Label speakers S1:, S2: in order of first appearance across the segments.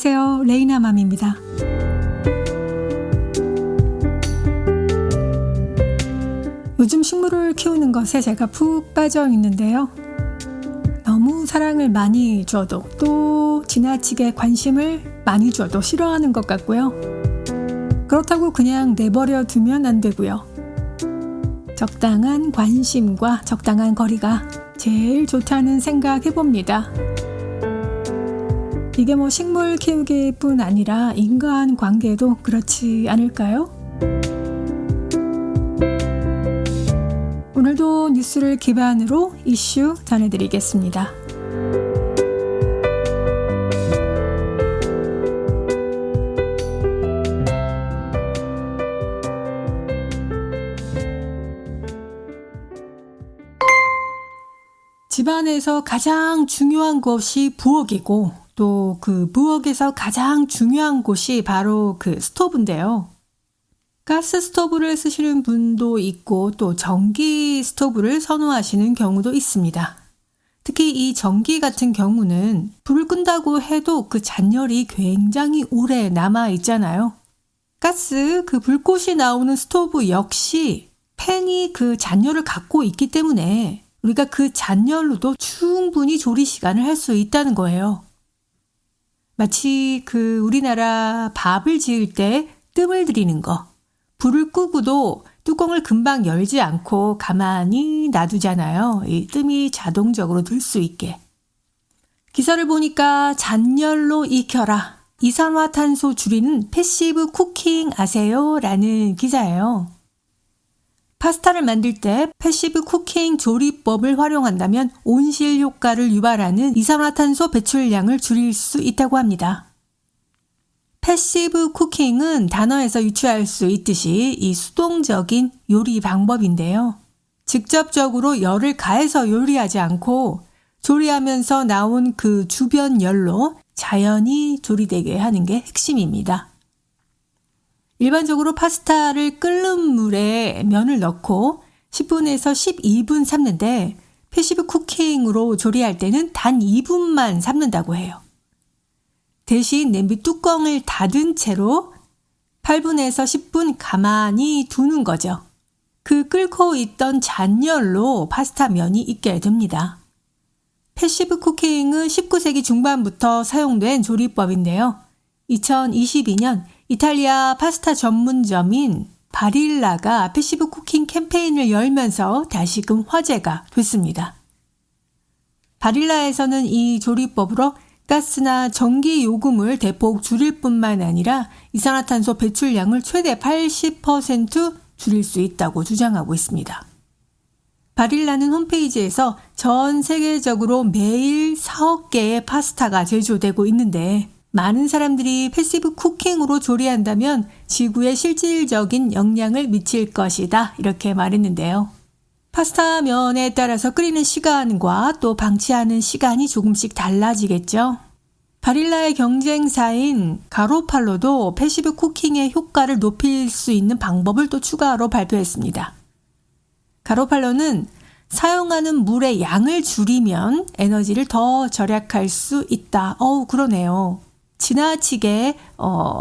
S1: 안녕하세요. 레이나맘입니다. 요즘 식물을 키우는 것에 제가 푹 빠져 있는데요. 너무 사랑을 많이 줘도 또 지나치게 관심을 많이 줘도 싫어하는 것 같고요. 그렇다고 그냥 내버려 두면 안 되고요. 적당한 관심과 적당한 거리가 제일 좋다는 생각 해봅니다. 이게 식물 키우기뿐 아니라 인간 관계도 그렇지 않을까요? 오늘도 뉴스를 기반으로 이슈 전해드리겠습니다. 집안에서 가장 중요한 것이 부엌이고 또 그 부엌에서 가장 중요한 곳이 바로 그 스토브인데요. 가스 스토브를 쓰시는 분도 있고 또 전기 스토브를 선호하시는 경우도 있습니다. 특히 이 전기 같은 경우는 불을 끈다고 해도 그 잔열이 굉장히 오래 남아 있잖아요. 가스 그 불꽃이 나오는 스토브 역시 팬이 그 잔열을 갖고 있기 때문에 우리가 그 잔열로도 충분히 조리 시간을 할 수 있다는 거예요. 마치 그 우리나라 밥을 지을 때 뜸을 들이는 거. 불을 끄고도 뚜껑을 금방 열지 않고 가만히 놔두잖아요. 이 뜸이 자동적으로 들 수 있게. 기사를 보니까 잔열로 익혀라. 이산화탄소 줄이는 패시브 쿠킹 아세요? 라는 기사예요. 파스타를 만들 때 패시브 쿠킹 조리법을 활용한다면 온실 효과를 유발하는 이산화탄소 배출량을 줄일 수 있다고 합니다. 패시브 쿠킹은 단어에서 유추할 수 있듯이 이 수동적인 요리 방법인데요. 직접적으로 열을 가해서 요리하지 않고 조리하면서 나온 그 주변 열로 자연히 조리되게 하는 게 핵심입니다. 일반적으로 파스타를 끓는 물에 면을 넣고 10분에서 12분 삶는데 패시브 쿠킹으로 조리할 때는 단 2분만 삶는다고 해요. 대신 냄비 뚜껑을 닫은 채로 8분에서 10분 가만히 두는 거죠. 그 끓고 있던 잔열로 파스타 면이 익게 됩니다. 패시브 쿠킹은 19세기 중반부터 사용된 조리법인데요. 2022년 이탈리아 파스타 전문점인 바릴라가 패시브 쿠킹 캠페인을 열면서 다시금 화제가 됐습니다. 바릴라에서는 이 조리법으로 가스나 전기 요금을 대폭 줄일 뿐만 아니라 이산화탄소 배출량을 최대 80% 줄일 수 있다고 주장하고 있습니다. 바릴라는 홈페이지에서 전 세계적으로 매일 4억 개의 파스타가 제조되고 있는데 많은 사람들이 패시브 쿠킹으로 조리한다면 지구에 실질적인 영향을 미칠 것이다 이렇게 말했는데요. 파스타 면에 따라서 끓이는 시간과 또 방치하는 시간이 조금씩 달라지겠죠. 바릴라의 경쟁사인 가로팔로도 패시브 쿠킹의 효과를 높일 수 있는 방법을 또 추가로 발표했습니다. 가로팔로는 사용하는 물의 양을 줄이면 에너지를 더 절약할 수 있다. 그러네요. 지나치게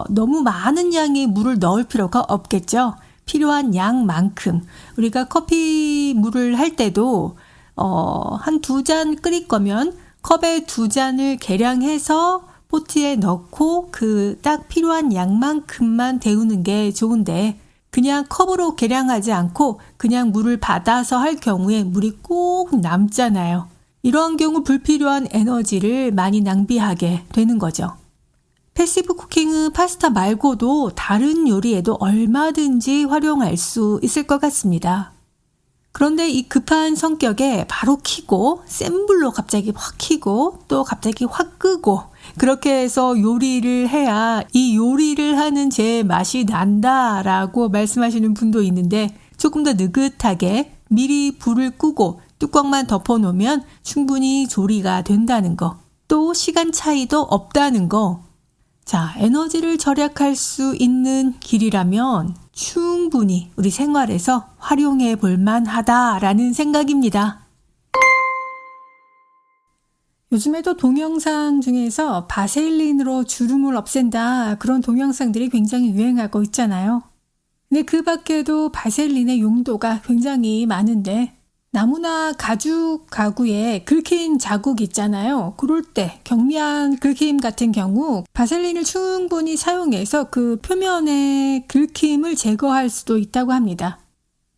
S1: 너무 많은 양의 물을 넣을 필요가 없겠죠. 필요한 양만큼. 우리가 커피 물을 할 때도 한 2잔 끓일 거면 컵에 2잔을 계량해서 포트에 넣고 그 딱 필요한 양만큼만 데우는 게 좋은데 그냥 컵으로 계량하지 않고 그냥 물을 받아서 할 경우에 물이 꼭 남잖아요. 이러한 경우 불필요한 에너지를 많이 낭비하게 되는 거죠. 패시브 쿠킹은 파스타 말고도 다른 요리에도 얼마든지 활용할 수 있을 것 같습니다. 그런데 이 급한 성격에 바로 켜고 센 불로 갑자기 확 켜고 또 갑자기 확 끄고 그렇게 해서 요리를 해야 이 요리를 하는 제 맛이 난다라고 말씀하시는 분도 있는데 조금 더 느긋하게 미리 불을 끄고 뚜껑만 덮어놓으면 충분히 조리가 된다는 거. 또 시간 차이도 없다는 거. 자, 에너지를 절약할 수 있는 길이라면 충분히 우리 생활에서 활용해 볼 만하다라는 생각입니다. 요즘에도 동영상 중에서 바세일린으로 주름을 없앤다 그런 동영상들이 굉장히 유행하고 있잖아요. 근데 그 밖에도 바세일린의 용도가 굉장히 많은데 나무나 가죽 가구에 긁힌 자국 있잖아요. 그럴 때 경미한 긁힘 같은 경우 바세일린을 충분히 사용해서 그 표면의 긁힘을 제거할 수도 있다고 합니다.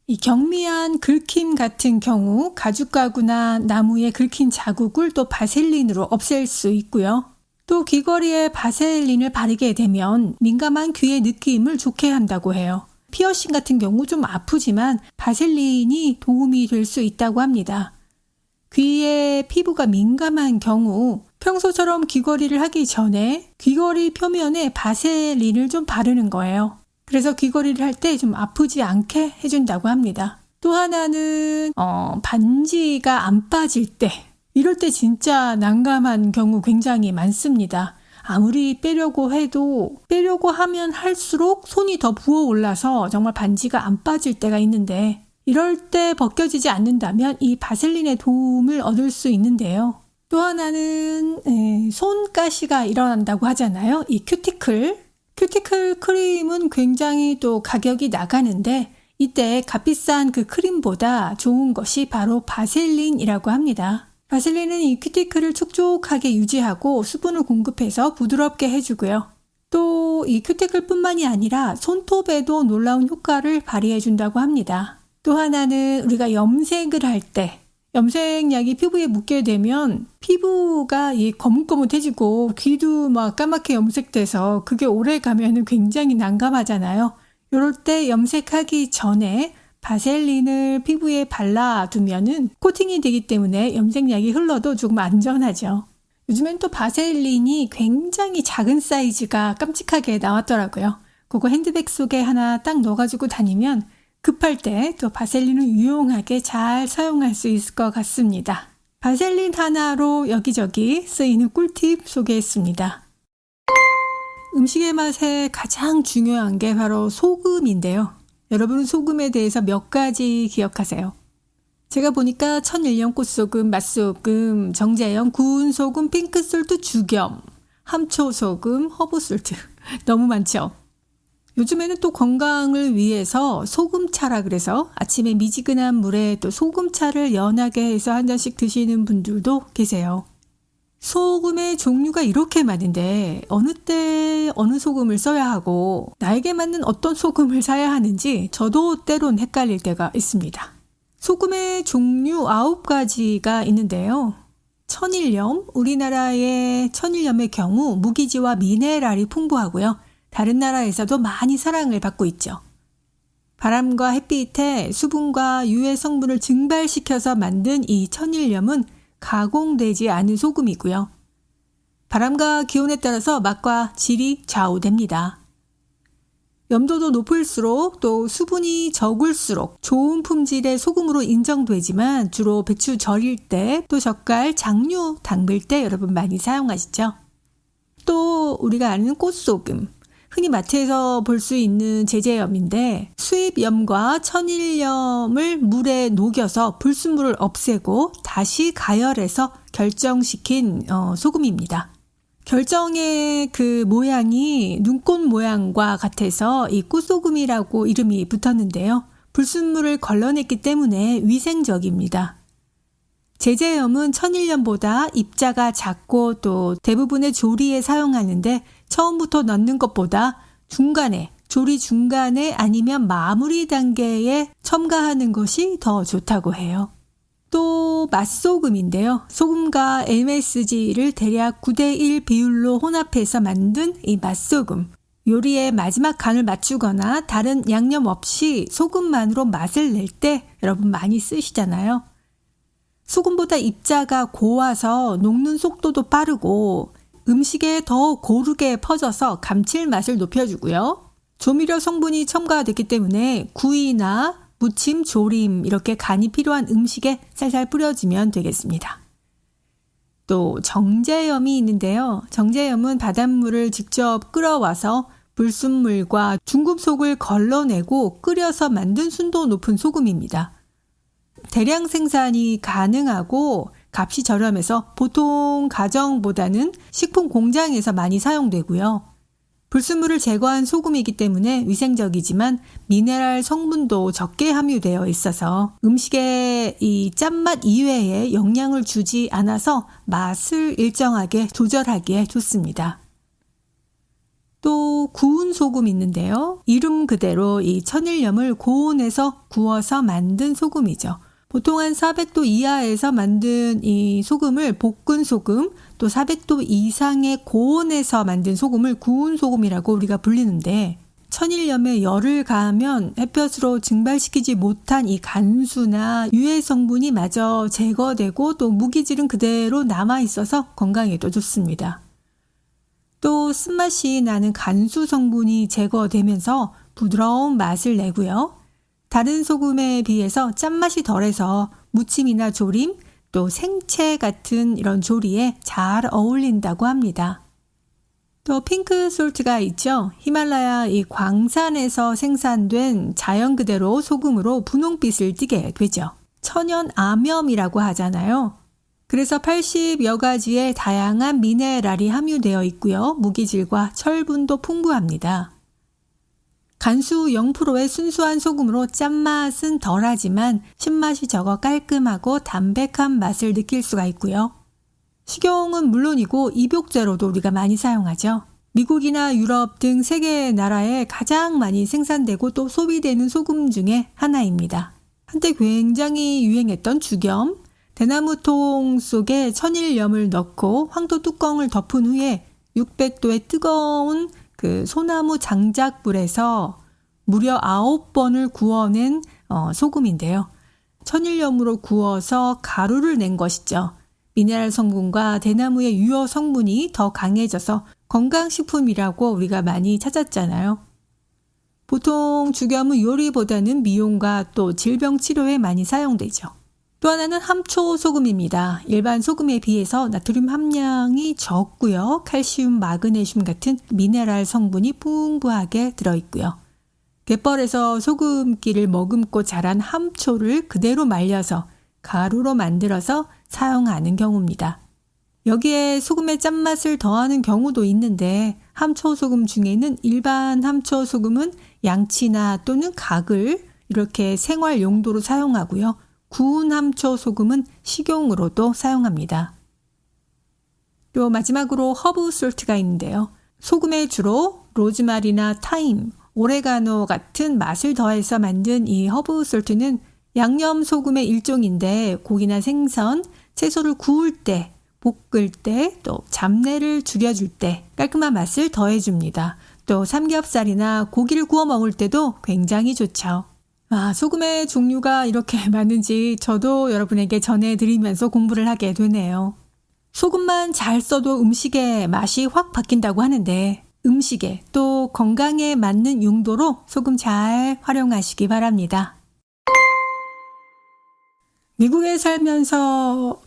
S1: 이 경미한 긁힘 같은 경우 가죽 가구나 나무에 긁힌 자국을 또 바세일린으로 없앨 수 있고요. 또 귀걸이에 바세일린을 바르게 되면 민감한 귀의 느낌을 좋게 한다고 해요. 피어싱 같은 경우 좀 아프지만 바세일린이 도움이 될 수 있다고 합니다. 귀의 피부가 민감한 경우 평소처럼 귀걸이를 하기 전에 귀걸이 표면에 바세린을 좀 바르는 거예요. 그래서 귀걸이를 할 때 좀 아프지 않게 해준다고 합니다. 또 하나는 반지가 안 빠질 때, 이럴 때 진짜 난감한 경우 굉장히 많습니다. 아무리 빼려고 해도 빼려고 하면 할수록 손이 더 부어올라서 정말 반지가 안 빠질 때가 있는데, 이럴 때 벗겨지지 않는다면 이 바셀린의 도움을 얻을 수 있는데요. 또 하나는 손가시가 일어난다고 하잖아요. 이 큐티클 크림은 굉장히 또 가격이 나가는데 이때 값비싼 그 크림보다 좋은 것이 바로 바셀린이라고 합니다. 바셀린은 이 큐티클을 촉촉하게 유지하고 수분을 공급해서 부드럽게 해주고요. 또 이 큐티클 뿐만이 아니라 손톱에도 놀라운 효과를 발휘해준다고 합니다. 또 하나는 우리가 염색을 할 때 염색약이 피부에 묻게 되면 피부가 거뭇거뭇해지고 귀도 막 까맣게 염색돼서 그게 오래 가면 굉장히 난감하잖아요. 이럴 때 염색하기 전에 바셀린을 피부에 발라두면은 코팅이 되기 때문에 염색약이 흘러도 조금 안전하죠. 요즘엔 또 바셀린이 굉장히 작은 사이즈가 깜찍하게 나왔더라고요. 그거 핸드백 속에 하나 딱 넣어가지고 다니면 급할 때 또 바셀린을 유용하게 잘 사용할 수 있을 것 같습니다. 바셀린 하나로 여기저기 쓰이는 꿀팁 소개했습니다. 음식의 맛에 가장 중요한 게 바로 소금인데요. 여러분은 소금에 대해서 몇 가지 기억하세요? 제가 보니까 천일염, 꽃소금, 맛소금, 정제염, 구운 소금, 핑크솔트, 죽염, 함초소금, 허브솔트 너무 많죠? 요즘에는 또 건강을 위해서 소금차라 그래서 아침에 미지근한 물에 또 소금차를 연하게 해서 한 잔씩 드시는 분들도 계세요. 소금의 종류가 이렇게 많은데 어느 때 어느 소금을 써야 하고 나에게 맞는 어떤 소금을 사야 하는지 저도 때론 헷갈릴 때가 있습니다. 소금의 종류 9가지가 있는데요. 천일염, 우리나라의 천일염의 경우 무기지와 미네랄이 풍부하고요. 다른 나라에서도 많이 사랑을 받고 있죠. 바람과 햇빛에 수분과 유해 성분을 증발시켜서 만든 이 천일염은 가공되지 않은 소금이고요. 바람과 기온에 따라서 맛과 질이 좌우됩니다. 염도도 높을수록 또 수분이 적을수록 좋은 품질의 소금으로 인정되지만 주로 배추 절일 때 또 젓갈, 장류 담글 때 여러분 많이 사용하시죠. 또 우리가 아는 꽃소금. 흔히 마트에서 볼 수 있는 제제염인데 수입염과 천일염을 물에 녹여서 불순물을 없애고 다시 가열해서 결정시킨 소금입니다. 결정의 그 모양이 눈꽃 모양과 같아서 이 꽃소금이라고 이름이 붙었는데요. 불순물을 걸러냈기 때문에 위생적입니다. 제제염은 천일염보다 입자가 작고 또 대부분의 조리에 사용하는데 처음부터 넣는 것보다 중간에, 조리 중간에 아니면 마무리 단계에 첨가하는 것이 더 좋다고 해요. 또 맛소금인데요. 소금과 MSG를 대략 9:1 비율로 혼합해서 만든 이 맛소금. 요리의 마지막 간을 맞추거나 다른 양념 없이 소금만으로 맛을 낼 때 여러분 많이 쓰시잖아요. 소금보다 입자가 고와서 녹는 속도도 빠르고 음식에 더 고르게 퍼져서 감칠맛을 높여주고요. 조미료 성분이 첨가됐기 때문에 구이나 무침, 조림 이렇게 간이 필요한 음식에 살살 뿌려주면 되겠습니다. 또 정제염이 있는데요. 정제염은 바닷물을 직접 끓여와서 불순물과 중금속을 걸러내고 끓여서 만든 순도 높은 소금입니다. 대량 생산이 가능하고 값이 저렴해서 보통 가정보다는 식품 공장에서 많이 사용되고요. 불순물을 제거한 소금이기 때문에 위생적이지만 미네랄 성분도 적게 함유되어 있어서 음식에 이 짠맛 이외에 영향을 주지 않아서 맛을 일정하게 조절하기에 좋습니다. 또 구운 소금 있는데요. 이름 그대로 이 천일염을 고온에서 구워서 만든 소금이죠. 보통 한 400도 이하에서 만든 이 소금을 볶은 소금, 또 400도 이상의 고온에서 만든 소금을 구운 소금이라고 우리가 불리는데, 천일염에 열을 가하면 햇볕으로 증발시키지 못한 이 간수나 유해 성분이 마저 제거되고 또 무기질은 그대로 남아있어서 건강에도 좋습니다. 또 쓴맛이 나는 간수 성분이 제거되면서 부드러운 맛을 내고요. 다른 소금에 비해서 짠맛이 덜해서 무침이나 조림, 또 생채 같은 이런 조리에 잘 어울린다고 합니다. 또 핑크 솔트가 있죠. 히말라야 이 광산에서 생산된 자연 그대로 소금으로 분홍빛을 띠게 되죠. 천연 암염이라고 하잖아요. 그래서 80여 가지의 다양한 미네랄이 함유되어 있고요. 무기질과 철분도 풍부합니다. 간수 0%의 순수한 소금으로 짠맛은 덜하지만 신맛이 적어 깔끔하고 담백한 맛을 느낄 수가 있고요. 식용은 물론이고 입욕제로도 우리가 많이 사용하죠. 미국이나 유럽 등 세계 나라에 가장 많이 생산되고 또 소비되는 소금 중에 하나입니다. 한때 굉장히 유행했던 죽염, 대나무통 속에 천일염을 넣고 황토 뚜껑을 덮은 후에 600도의 뜨거운 그 소나무 장작불에서 무려 9번을 구워낸 소금인데요. 천일염으로 구워서 가루를 낸 것이죠. 미네랄 성분과 대나무의 유효 성분이 더 강해져서 건강식품이라고 우리가 많이 찾았잖아요. 보통 죽염은 요리보다는 미용과 또 질병 치료에 많이 사용되죠. 또 하나는 함초 소금입니다. 일반 소금에 비해서 나트륨 함량이 적고요. 칼슘, 마그네슘 같은 미네랄 성분이 풍부하게 들어있고요. 갯벌에서 소금기를 머금고 자란 함초를 그대로 말려서 가루로 만들어서 사용하는 경우입니다. 여기에 소금의 짠맛을 더하는 경우도 있는데 함초 소금 중에는 일반 함초 소금은 양치나 또는 각을 이렇게 생활 용도로 사용하고요. 구운 함초 소금은 식용으로도 사용합니다. 또 마지막으로 허브 솔트가 있는데요. 소금에 주로 로즈마리나 타임, 오레가노 같은 맛을 더해서 만든 이 허브 솔트는 양념 소금의 일종인데 고기나 생선, 채소를 구울 때, 볶을 때, 또 잡내를 줄여줄 때 깔끔한 맛을 더해줍니다. 또 삼겹살이나 고기를 구워 먹을 때도 굉장히 좋죠. 소금의 종류가 이렇게 많은지 저도 여러분에게 전해드리면서 공부를 하게 되네요. 소금만 잘 써도 음식의 맛이 확 바뀐다고 하는데 음식에 또 건강에 맞는 용도로 소금 잘 활용하시기 바랍니다. 미국에 살면서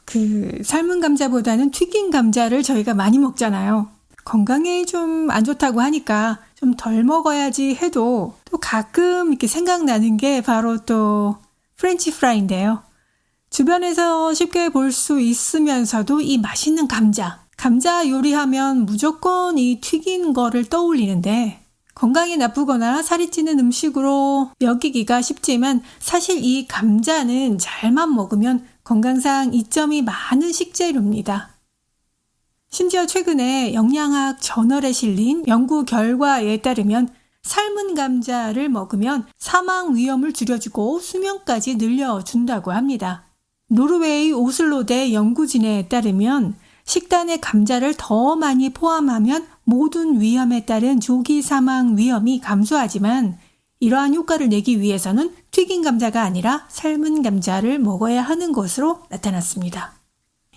S1: 삶은 감자보다는 튀긴 감자를 저희가 많이 먹잖아요. 건강에 좀 안 좋다고 하니까 좀 덜 먹어야지 해도 또 가끔 이렇게 생각나는 게 바로 또 프렌치 프라이인데요. 주변에서 쉽게 볼 수 있으면서도 이 맛있는 감자 요리하면 무조건 이 튀긴 거를 떠올리는데 건강에 나쁘거나 살이 찌는 음식으로 여기기가 쉽지만 사실 이 감자는 잘만 먹으면 건강상 이점이 많은 식재료입니다. 심지어 최근에 영양학 저널에 실린 연구 결과에 따르면 삶은 감자를 먹으면 사망 위험을 줄여주고 수명까지 늘려준다고 합니다. 노르웨이 오슬로대 연구진에 따르면 식단에 감자를 더 많이 포함하면 모든 위험에 따른 조기 사망 위험이 감소하지만 이러한 효과를 내기 위해서는 튀긴 감자가 아니라 삶은 감자를 먹어야 하는 것으로 나타났습니다.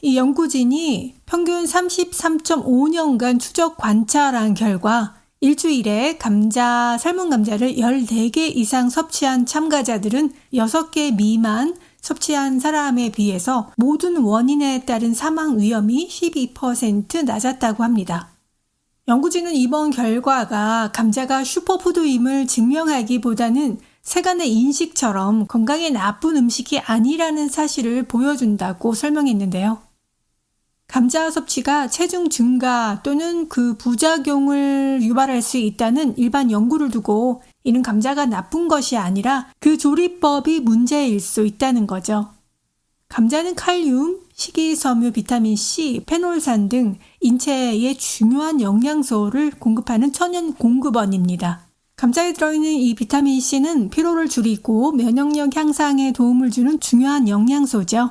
S1: 이 연구진이 평균 33.5년간 추적 관찰한 결과 일주일에 삶은 감자를 14개 이상 섭취한 참가자들은 6개 미만 섭취한 사람에 비해서 모든 원인에 따른 사망 위험이 12% 낮았다고 합니다. 연구진은 이번 결과가 감자가 슈퍼푸드임을 증명하기보다는 세간의 인식처럼 건강에 나쁜 음식이 아니라는 사실을 보여준다고 설명했는데요. 감자 섭취가 체중 증가 또는 그 부작용을 유발할 수 있다는 일반 연구를 두고 이는 감자가 나쁜 것이 아니라 그 조리법이 문제일 수 있다는 거죠. 감자는 칼륨, 식이섬유, 비타민 C, 페놀산 등 인체에 중요한 영양소를 공급하는 천연 공급원입니다. 감자에 들어있는 이 비타민 C는 피로를 줄이고 면역력 향상에 도움을 주는 중요한 영양소죠.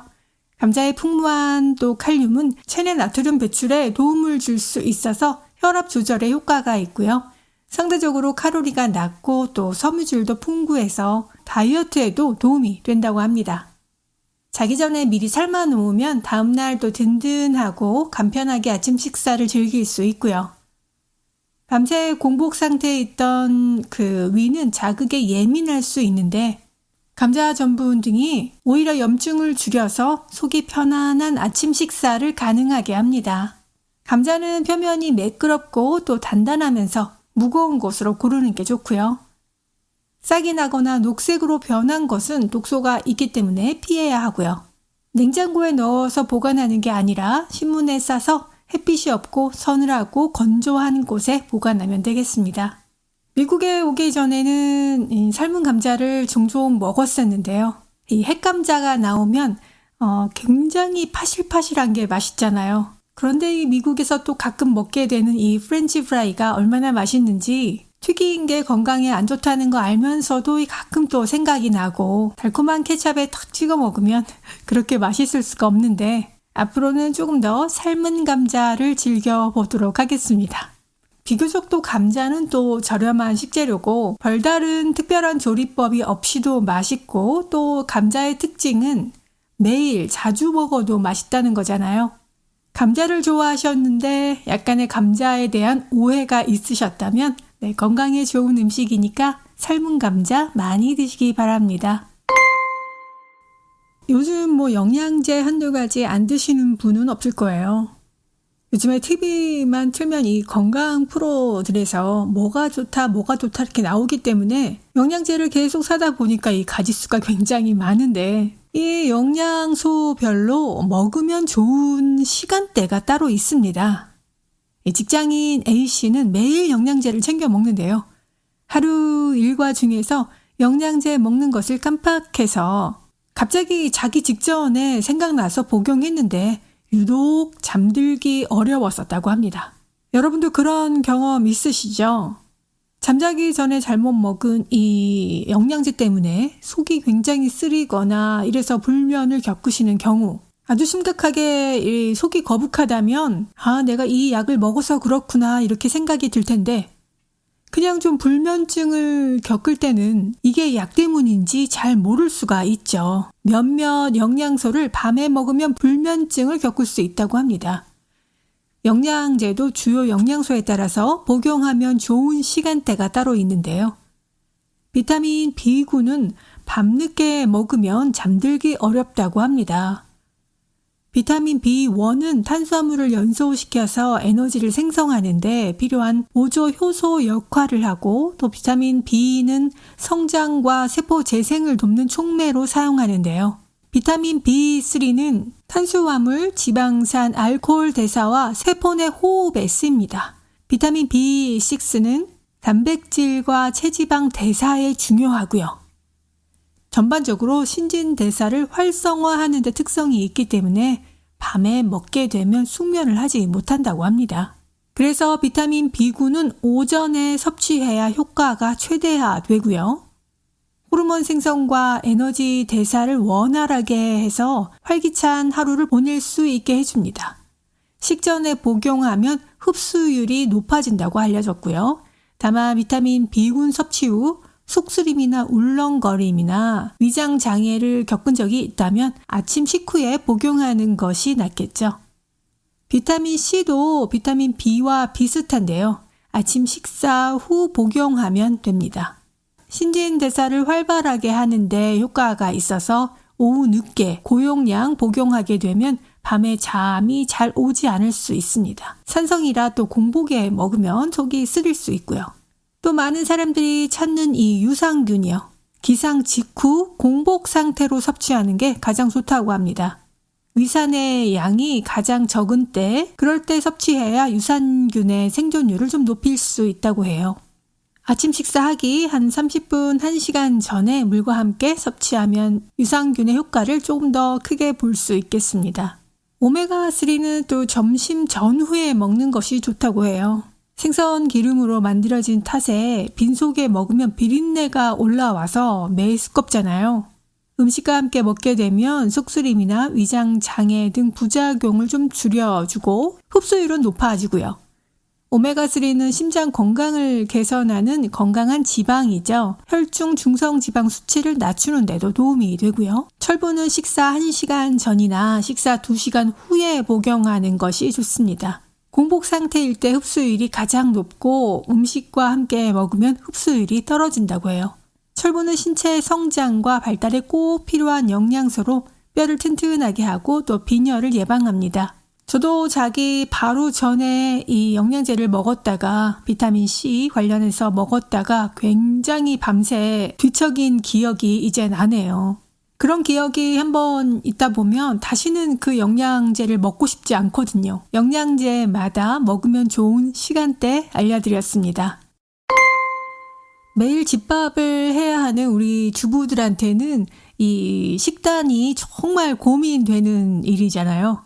S1: 감자의 풍부한 또 칼륨은 체내 나트륨 배출에 도움을 줄 수 있어서 혈압 조절에 효과가 있고요. 상대적으로 칼로리가 낮고 또 섬유질도 풍부해서 다이어트에도 도움이 된다고 합니다. 자기 전에 미리 삶아 놓으면 다음날 또 든든하고 간편하게 아침 식사를 즐길 수 있고요. 밤새 공복 상태에 있던 그 위는 자극에 예민할 수 있는데 감자 전분 등이 오히려 염증을 줄여서 속이 편안한 아침 식사를 가능하게 합니다. 감자는 표면이 매끄럽고 또 단단하면서 무거운 것으로 고르는 게 좋고요. 싹이 나거나 녹색으로 변한 것은 독소가 있기 때문에 피해야 하고요. 냉장고에 넣어서 보관하는 게 아니라 신문에 싸서 햇빛이 없고 서늘하고 건조한 곳에 보관하면 되겠습니다. 미국에 오기 전에는 삶은 감자를 종종 먹었었는데요. 이 햇감자가 나오면 굉장히 파실파실한 게 맛있잖아요. 그런데 이 미국에서 또 가끔 먹게 되는 이 프렌치 프라이가 얼마나 맛있는지 튀긴 게 건강에 안 좋다는 거 알면서도 가끔 또 생각이 나고 달콤한 케찹에 탁 찍어 먹으면 그렇게 맛있을 수가 없는데 앞으로는 조금 더 삶은 감자를 즐겨보도록 하겠습니다. 비교적 또 감자는 또 저렴한 식재료고 별다른 특별한 조리법이 없이도 맛있고 또 감자의 특징은 매일 자주 먹어도 맛있다는 거잖아요. 감자를 좋아하셨는데 약간의 감자에 대한 오해가 있으셨다면 건강에 좋은 음식이니까 삶은 감자 많이 드시기 바랍니다. 요즘 영양제 한두 가지 안 드시는 분은 없을 거예요. 요즘에 TV만 틀면 이 건강 프로들에서 뭐가 좋다 이렇게 나오기 때문에 영양제를 계속 사다 보니까 이 가지수가 굉장히 많은데 이 영양소별로 먹으면 좋은 시간대가 따로 있습니다. 직장인 A씨는 매일 영양제를 챙겨 먹는데요. 하루 일과 중에서 영양제 먹는 것을 깜빡해서 갑자기 자기 직전에 생각나서 복용했는데 유독 잠들기 어려웠었다고 합니다. 여러분도 그런 경험 있으시죠? 잠자기 전에 잘못 먹은 이 영양제 때문에 속이 굉장히 쓰리거나 이래서 불면을 겪으시는 경우 아주 심각하게 이 속이 거북하다면 내가 이 약을 먹어서 그렇구나 이렇게 생각이 들 텐데 그냥 좀 불면증을 겪을 때는 이게 약 때문인지 잘 모를 수가 있죠. 몇몇 영양소를 밤에 먹으면 불면증을 겪을 수 있다고 합니다. 영양제도 주요 영양소에 따라서 복용하면 좋은 시간대가 따로 있는데요. 비타민 B9는 밤늦게 먹으면 잠들기 어렵다고 합니다. 비타민 B1은 탄수화물을 연소시켜서 에너지를 생성하는 데 필요한 보조 효소 역할을 하고 또 비타민 B는 성장과 세포 재생을 돕는 촉매로 사용하는데요. 비타민 B3는 탄수화물, 지방산, 알코올 대사와 세포 내 호흡에 쓰입니다. 비타민 B6는 단백질과 체지방 대사에 중요하고요. 전반적으로 신진대사를 활성화하는 데 특성이 있기 때문에 밤에 먹게 되면 숙면을 하지 못한다고 합니다. 그래서 비타민 B9는 오전에 섭취해야 효과가 최대화되고요. 호르몬 생성과 에너지 대사를 원활하게 해서 활기찬 하루를 보낼 수 있게 해줍니다. 식전에 복용하면 흡수율이 높아진다고 알려졌고요. 다만 비타민 B군 섭취 후 속쓰림이나 울렁거림이나 위장 장애를 겪은 적이 있다면 아침 식후에 복용하는 것이 낫겠죠. 비타민 C도 비타민 B와 비슷한데요. 아침 식사 후 복용하면 됩니다. 신진대사를 활발하게 하는데 효과가 있어서 오후 늦게 고용량 복용하게 되면 밤에 잠이 잘 오지 않을 수 있습니다. 산성이라 또 공복에 먹으면 속이 쓰릴 수 있고요. 또 많은 사람들이 찾는 이 유산균이요. 기상 직후 공복 상태로 섭취하는 게 가장 좋다고 합니다. 위산의 양이 가장 적은 때, 그럴 때 섭취해야 유산균의 생존율을 좀 높일 수 있다고 해요. 아침 식사하기 한 30분, 1시간 전에 물과 함께 섭취하면 유산균의 효과를 조금 더 크게 볼 수 있겠습니다. 오메가3는 또 점심 전후에 먹는 것이 좋다고 해요. 생선 기름으로 만들어진 탓에 빈속에 먹으면 비린내가 올라와서 메스껍잖아요. 음식과 함께 먹게 되면 속쓰림이나 위장 장애 등 부작용을 좀 줄여주고 흡수율은 높아지고요. 오메가3는 심장 건강을 개선하는 건강한 지방이죠. 혈중 중성지방 수치를 낮추는 데도 도움이 되고요. 철분은 식사 1시간 전이나 식사 2시간 후에 복용하는 것이 좋습니다. 공복 상태일 때 흡수율이 가장 높고 음식과 함께 먹으면 흡수율이 떨어진다고 해요. 철분은 신체 성장과 발달에 꼭 필요한 영양소로 뼈를 튼튼하게 하고 또 빈혈을 예방합니다. 저도 자기 바로 전에 이 영양제를 먹었다가 비타민C 관련해서 먹었다가 굉장히 밤새 뒤척인 기억이 이제 나네요. 그런 기억이 한번 있다 보면 다시는 그 영양제를 먹고 싶지 않거든요. 영양제마다 먹으면 좋은 시간대 알려드렸습니다. 매일 집밥을 해야 하는 우리 주부들한테는 이 식단이 정말 고민되는 일이잖아요.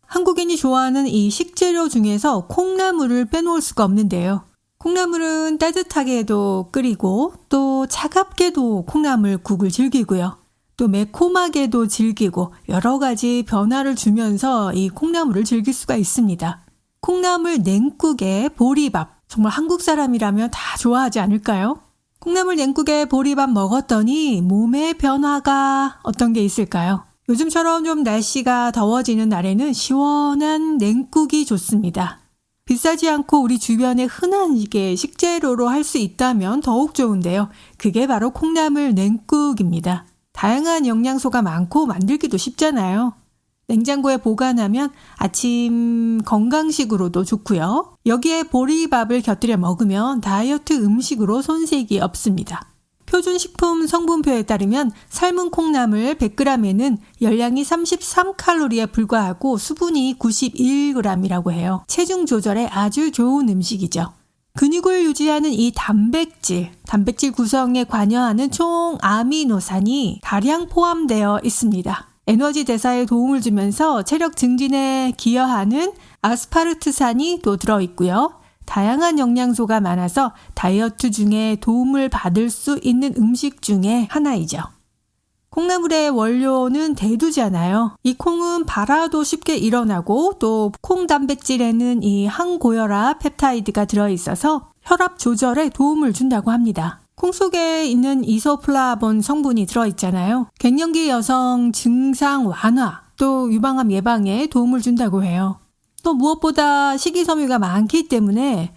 S1: 한국인이 좋아하는 이 식재료 중에서 콩나물을 빼놓을 수가 없는데요. 콩나물은 따뜻하게도 끓이고 또 차갑게도 콩나물국을 즐기고요. 또 매콤하게도 즐기고 여러 가지 변화를 주면서 이 콩나물을 즐길 수가 있습니다. 콩나물 냉국에 보리밥, 정말 한국 사람이라면 다 좋아하지 않을까요? 콩나물 냉국에 보리밥 먹었더니 몸의 변화가 어떤 게 있을까요? 요즘처럼 좀 날씨가 더워지는 날에는 시원한 냉국이 좋습니다. 비싸지 않고 우리 주변에 흔한 이게 식재료로 할 수 있다면 더욱 좋은데요. 그게 바로 콩나물 냉국입니다. 다양한 영양소가 많고 만들기도 쉽잖아요. 냉장고에 보관하면 아침 건강식으로도 좋고요. 여기에 보리밥을 곁들여 먹으면 다이어트 음식으로 손색이 없습니다. 표준식품 성분표에 따르면 삶은 콩나물 100g에는 열량이 33칼로리에 불과하고 수분이 91g이라고 해요. 체중 조절에 아주 좋은 음식이죠. 근육을 유지하는 이 단백질 구성에 관여하는 총 아미노산이 다량 포함되어 있습니다. 에너지 대사에 도움을 주면서 체력 증진에 기여하는 아스파르트산이 또 들어있고요. 다양한 영양소가 많아서 다이어트 중에 도움을 받을 수 있는 음식 중에 하나이죠. 콩나물의 원료는 대두잖아요. 이 콩은 발화도 쉽게 일어나고 또 콩 단백질에는 이 항고혈압 펩타이드가 들어있어서 혈압 조절에 도움을 준다고 합니다. 콩 속에 있는 이소플라본 성분이 들어있잖아요. 갱년기 여성 증상 완화 또 유방암 예방에 도움을 준다고 해요. 또 무엇보다 식이섬유가 많기 때문에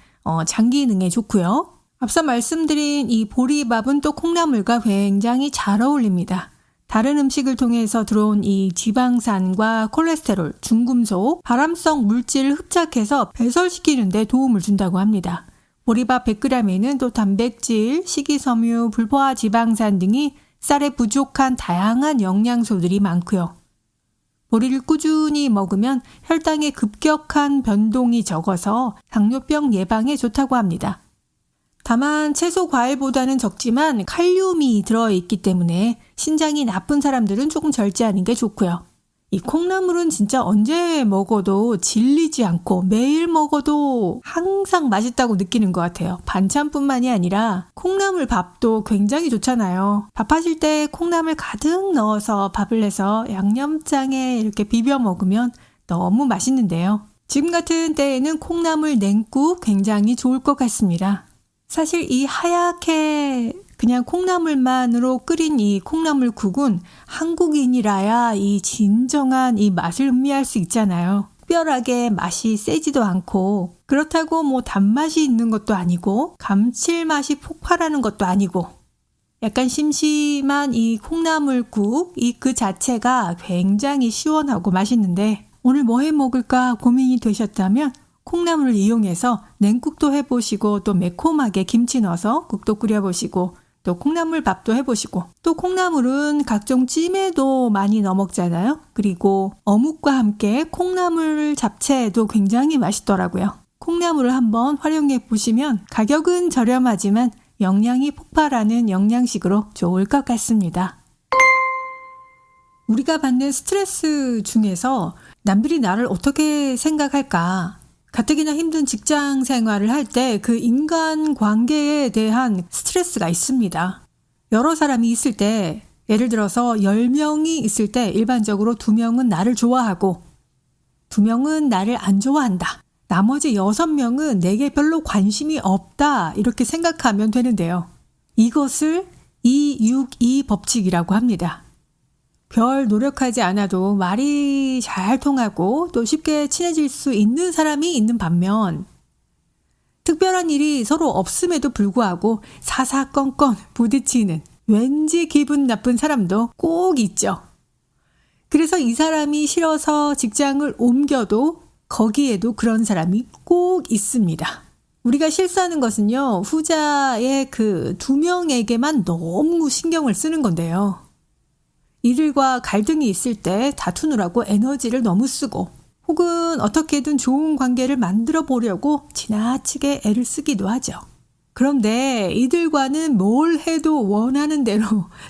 S1: 장 기능에 좋고요. 앞서 말씀드린 이 보리밥은 또 콩나물과 굉장히 잘 어울립니다. 다른 음식을 통해서 들어온 이 지방산과 콜레스테롤, 중금속, 발암성 물질을 흡착해서 배설시키는 데 도움을 준다고 합니다. 보리밥 100g에는 또 단백질, 식이섬유, 불포화 지방산 등이 쌀에 부족한 다양한 영양소들이 많고요. 보리를 꾸준히 먹으면 혈당의 급격한 변동이 적어서 당뇨병 예방에 좋다고 합니다. 다만 채소 과일보다는 적지만 칼륨이 들어있기 때문에 신장이 나쁜 사람들은 조금 절제하는 게 좋고요. 이 콩나물은 진짜 언제 먹어도 질리지 않고 매일 먹어도 항상 맛있다고 느끼는 것 같아요. 반찬뿐만이 아니라 콩나물 밥도 굉장히 좋잖아요. 밥하실 때 콩나물 가득 넣어서 밥을 내서 양념장에 이렇게 비벼 먹으면 너무 맛있는데요. 지금 같은 때에는 콩나물 냉국 굉장히 좋을 것 같습니다. 사실 이 하얗게 그냥 콩나물만으로 끓인 이 콩나물국은 한국인이라야 이 진정한 이 맛을 음미할 수 있잖아요. 특별하게 맛이 세지도 않고 그렇다고 뭐 단맛이 있는 것도 아니고 감칠맛이 폭발하는 것도 아니고 약간 심심한 이 콩나물국 그 자체가 굉장히 시원하고 맛있는데 오늘 뭐 해 먹을까 고민이 되셨다면 콩나물을 이용해서 냉국도 해보시고 또 매콤하게 김치 넣어서 국도 끓여보시고 또 콩나물 밥도 해보시고, 또 콩나물은 각종 찜에도 많이 넣어 먹잖아요. 그리고 어묵과 함께 콩나물 잡채도 굉장히 맛있더라고요. 콩나물을 한번 활용해 보시면 가격은 저렴하지만 영양이 폭발하는 영양식으로 좋을 것 같습니다. 우리가 받는 스트레스 중에서 남들이 나를 어떻게 생각할까? 가뜩이나 힘든 직장 생활을 할 때 그 인간 관계에 대한 스트레스가 있습니다. 여러 사람이 있을 때, 예를 들어서 10명이 있을 때 일반적으로 2명은 나를 좋아하고 2명은 나를 안 좋아한다. 나머지 6명은 내게 별로 관심이 없다. 이렇게 생각하면 되는데요. 이것을 262 법칙이라고 합니다. 별 노력하지 않아도 말이 잘 통하고 또 쉽게 친해질 수 있는 사람이 있는 반면 특별한 일이 서로 없음에도 불구하고 사사건건 부딪히는 왠지 기분 나쁜 사람도 꼭 있죠. 그래서 이 사람이 싫어서 직장을 옮겨도 거기에도 그런 사람이 꼭 있습니다. 우리가 실수하는 것은요, 후자의 그 2명에게만 너무 신경을 쓰는 건데요. 이들과 갈등이 있을 때 다투느라고 에너지를 너무 쓰고 혹은 어떻게든 좋은 관계를 만들어 보려고 지나치게 애를 쓰기도 하죠. 그런데 이들과는 뭘 해도 원하는 대로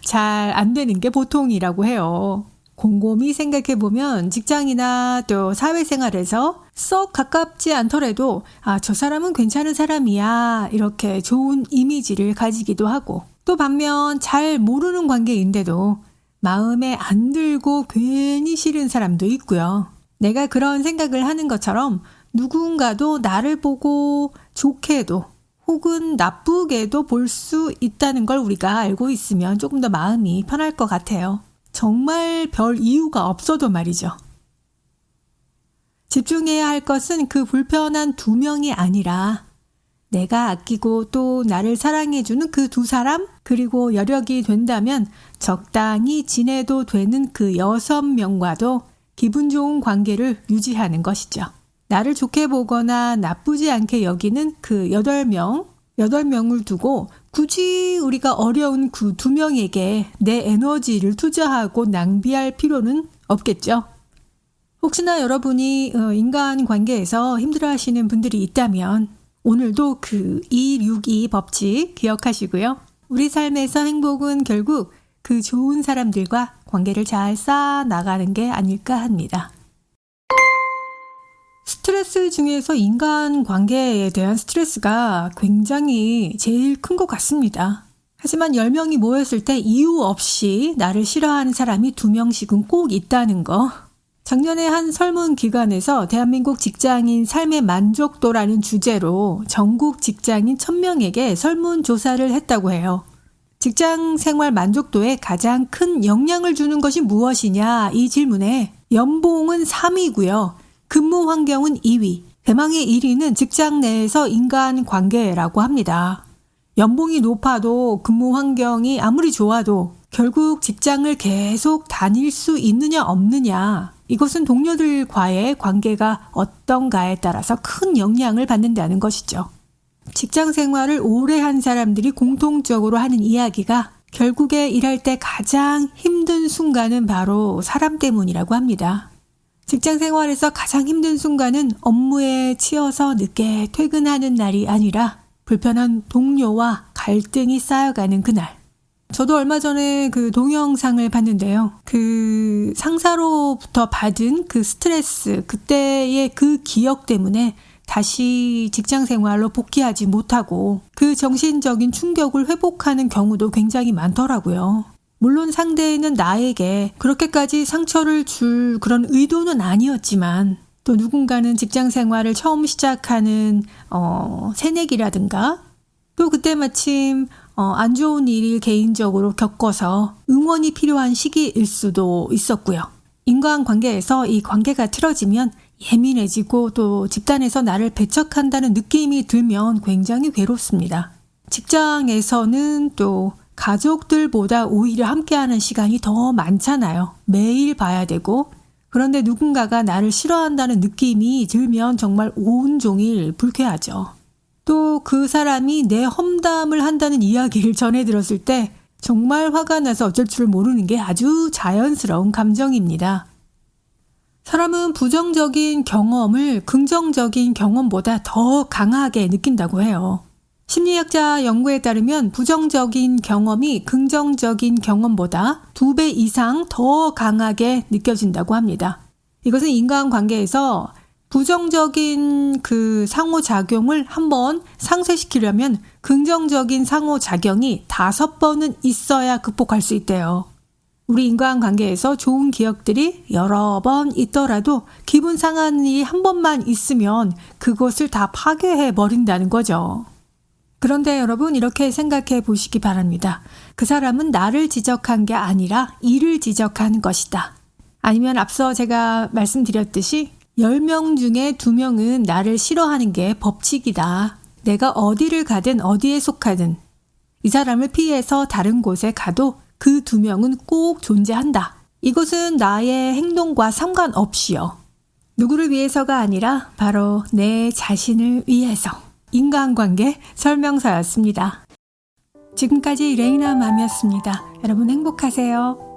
S1: 잘 안 되는 게 보통이라고 해요. 곰곰이 생각해보면 직장이나 또 사회생활에서 썩 가깝지 않더라도 저 사람은 괜찮은 사람이야 이렇게 좋은 이미지를 가지기도 하고 또 반면 잘 모르는 관계인데도 마음에 안 들고 괜히 싫은 사람도 있고요. 내가 그런 생각을 하는 것처럼 누군가도 나를 보고 좋게도 혹은 나쁘게도 볼 수 있다는 걸 우리가 알고 있으면 조금 더 마음이 편할 것 같아요. 정말 별 이유가 없어도 말이죠. 집중해야 할 것은 그 불편한 2명이 아니라 내가 아끼고 또 나를 사랑해주는 그 2사람, 그리고 여력이 된다면 적당히 지내도 되는 그 6명과도 기분 좋은 관계를 유지하는 것이죠. 나를 좋게 보거나 나쁘지 않게 여기는 그 8명을 두고 굳이 우리가 어려운 그 2명에게 내 에너지를 투자하고 낭비할 필요는 없겠죠. 혹시나 여러분이 인간관계에서 힘들어하시는 분들이 있다면 오늘도 그 262 법칙 기억하시고요. 우리 삶에서 행복은 결국 그 좋은 사람들과 관계를 잘 쌓아 나가는 게 아닐까 합니다. 스트레스 중에서 인간관계에 대한 스트레스가 굉장히 제일 큰 것 같습니다. 하지만 10명이 모였을 때 이유 없이 나를 싫어하는 사람이 2명씩은 꼭 있다는 거. 작년에 한 설문 기관에서 대한민국 직장인 삶의 만족도라는 주제로 전국 직장인 1000명에게 설문조사를 했다고 해요. 직장 생활 만족도에 가장 큰 영향을 주는 것이 무엇이냐 이 질문에 연봉은 3위고요. 근무 환경은 2위, 대망의 1위는 직장 내에서 인간관계라고 합니다. 연봉이 높아도 근무 환경이 아무리 좋아도 결국 직장을 계속 다닐 수 있느냐 없느냐 이것은 동료들과의 관계가 어떤가에 따라서 큰 영향을 받는다는 것이죠. 직장 생활을 오래 한 사람들이 공통적으로 하는 이야기가 결국에 일할 때 가장 힘든 순간은 바로 사람 때문이라고 합니다. 직장 생활에서 가장 힘든 순간은 업무에 치여서 늦게 퇴근하는 날이 아니라 불편한 동료와 갈등이 쌓여가는 그날. 저도 얼마 전에 그 동영상을 봤는데요. 그 상사로부터 받은 그 스트레스, 그때의 그 기억 때문에 다시 직장 생활로 복귀하지 못하고 그 정신적인 충격을 회복하는 경우도 굉장히 많더라고요. 물론 상대는 나에게 그렇게까지 상처를 줄 그런 의도는 아니었지만 또 누군가는 직장 생활을 처음 시작하는 새내기라든가 또 그때 마침 안 좋은 일을 개인적으로 겪어서 응원이 필요한 시기일 수도 있었고요. 인간관계에서 이 관계가 틀어지면 예민해지고 또 집단에서 나를 배척한다는 느낌이 들면 굉장히 괴롭습니다. 직장에서는 또 가족들보다 오히려 함께하는 시간이 더 많잖아요. 매일 봐야 되고 그런데 누군가가 나를 싫어한다는 느낌이 들면 정말 온종일 불쾌하죠. 또 그 사람이 내 험담을 한다는 이야기를 전해 들었을 때 정말 화가 나서 어쩔 줄 모르는 게 아주 자연스러운 감정입니다. 사람은 부정적인 경험을 긍정적인 경험보다 더 강하게 느낀다고 해요. 심리학자 연구에 따르면 부정적인 경험이 긍정적인 경험보다 2배 이상 더 강하게 느껴진다고 합니다. 이것은 인간관계에서 부정적인 그 상호작용을 한번 상쇄시키려면 긍정적인 상호작용이 5번은 있어야 극복할 수 있대요. 우리 인간관계에서 좋은 기억들이 여러 번 있더라도 기분 상한 일이 한 번만 있으면 그것을 다 파괴해 버린다는 거죠. 그런데 여러분 이렇게 생각해 보시기 바랍니다. 그 사람은 나를 지적한 게 아니라 일을 지적한 것이다. 아니면 앞서 제가 말씀드렸듯이 10명 중에 2명은 나를 싫어하는 게 법칙이다. 내가 어디를 가든 어디에 속하든 이 사람을 피해서 다른 곳에 가도 그 2명은 꼭 존재한다. 이것은 나의 행동과 상관없이요. 누구를 위해서가 아니라 바로 내 자신을 위해서. 인간관계 설명서였습니다. 지금까지 레이나 맘이었습니다. 여러분 행복하세요.